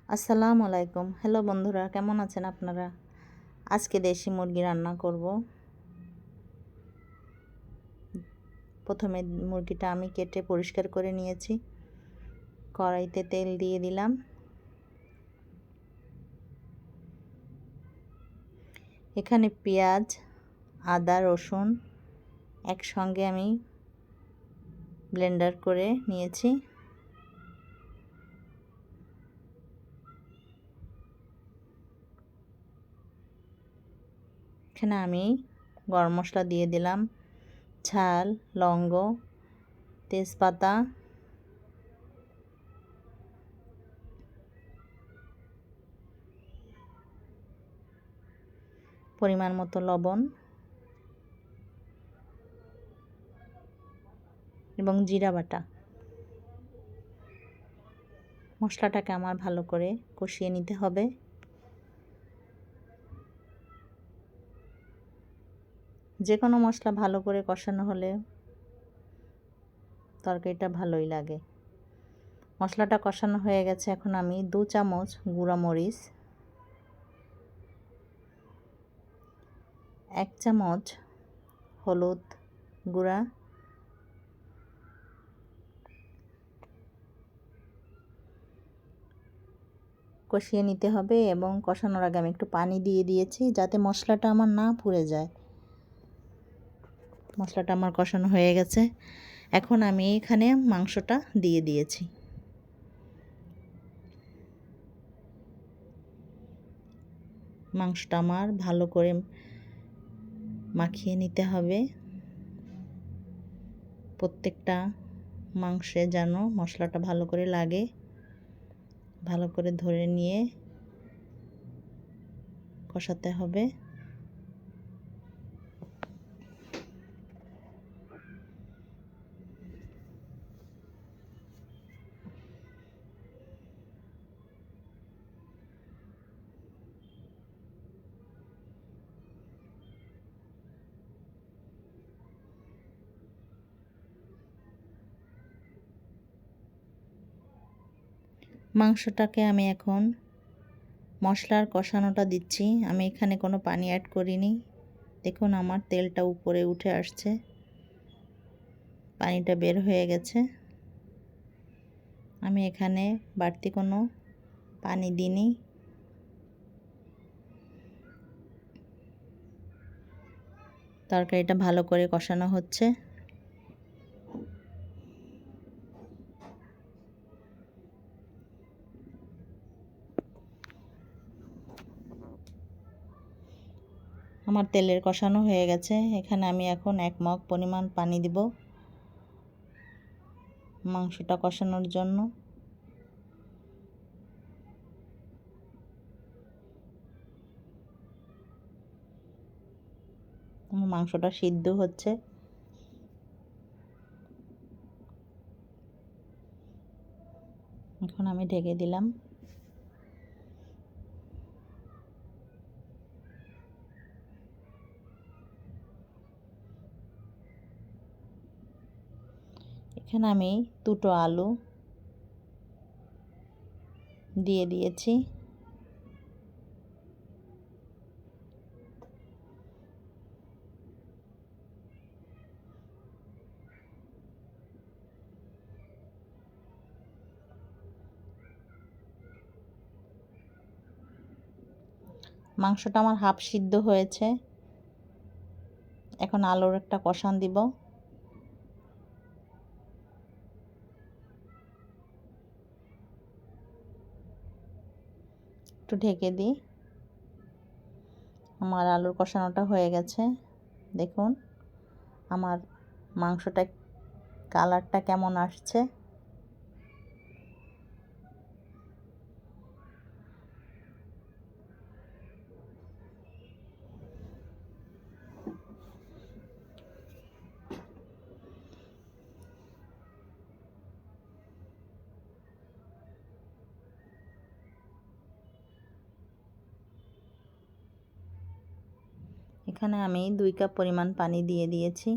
আসসালামু আলাইকুম। হ্যালো বন্ধুরা, কেমন আছেন আপনারা? আজকে দেশি মুরগি রান্না করব। প্রথমে মুরগিটা আমি কেটে পরিষ্কার করে নিয়েছি। কড়াইতে তেল দিয়ে দিলাম। এখানে পেঁয়াজ, আদা, রসুন একসঙ্গে আমি ব্লেন্ডার করে নিয়েছি। এখানে আমি গরম মশলা দিয়ে দিলাম, ঝাল, লবঙ্গ, তেজপাতা, পরিমাণ মতো লবণ এবং জিরা বাটা। মশলাটাকে আমার ভালো করে কষিয়ে নিতে হবে। যে কোনো মশলা ভালো করে কষানো হলে তরকারিটা ভালোই লাগে। মশলাটা কষানো হয়ে গেছে। এখন আমি 2 চামচ গুঁড়া মরিচ, 1 চামচ হলুদ গুঁড়া, কষিয়ে নিতে হবে এবং কষানোর আগে আমি একটু পানি দিয়ে দিয়েছি যাতে মশলাটা আমার না পুড়ে যায়। মশলাটা আমার কষানো হয়ে গেছে। এখন আমি এখানে মাংসটা দিয়ে দিয়েছি। মাংসটা আমার ভালো করে মাখিয়ে নিতে হবে। প্রত্যেকটা মাংসে যেন মশলাটা ভালো করে লাগে, ভালো করে ধরে নিয়ে কষাতে হবে। মাংসটাকে আমি এখন মশলার কষানোটা দিচ্ছি। আমি এখানে কোনো পানি অ্যাড করিনি। দেখুন আমার তেলটা উপরে উঠে আসছে, পানিটা বের হয়ে গেছে। আমি এখানে বাড়তি কোনো পানি দিইনি। তরকারিটা ভালো করে কষানো হচ্ছে। আমার তেলের কষানো হয়ে গেছে। এখানে আমি এখন 1 মগ পরিমাণ পানি দিব মাংসটা কষানোর জন্য। আমার মাংসটা সিদ্ধ হচ্ছে। এখন আমি ঢেকে দিলাম। এখানে আমি 2টো আলু দিয়ে দিয়েছি। মাংসটা আমার হাফ সিদ্ধ হয়েছে। এখন আলুর একটা কষান দিব। একটু ঢেকে দিই। আমার আলুর কষানোটা হয়ে গেছে। দেখুন আমার মাংসটা কালারটা কেমন আসছে। এখানে আমি 2 কাপ পরিমাণ পানি দিয়ে দিয়েছি।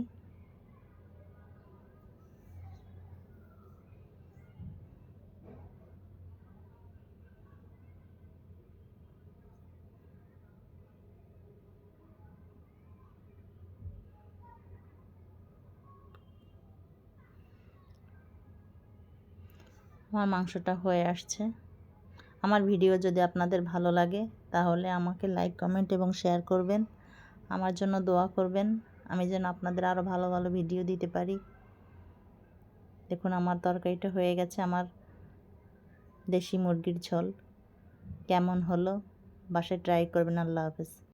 আমার মাংসটা হয়ে আসছে। আমার ভিডিও যদি আপনাদের ভালো লাগে তাহলে আমাকে লাইক, কমেন্ট এবং শেয়ার করবেন। আমার জন্য দোয়া করবেন, আমি যেন আপনাদের আরও ভালো ভালো ভিডিও দিতে পারি। দেখুন আমার তরকারিটা হয়ে গেছে। আমার দেশি মুরগির ঝোল কেমন হলো বাসায় ট্রাই করবেন। আল্লাহ হাফেজ।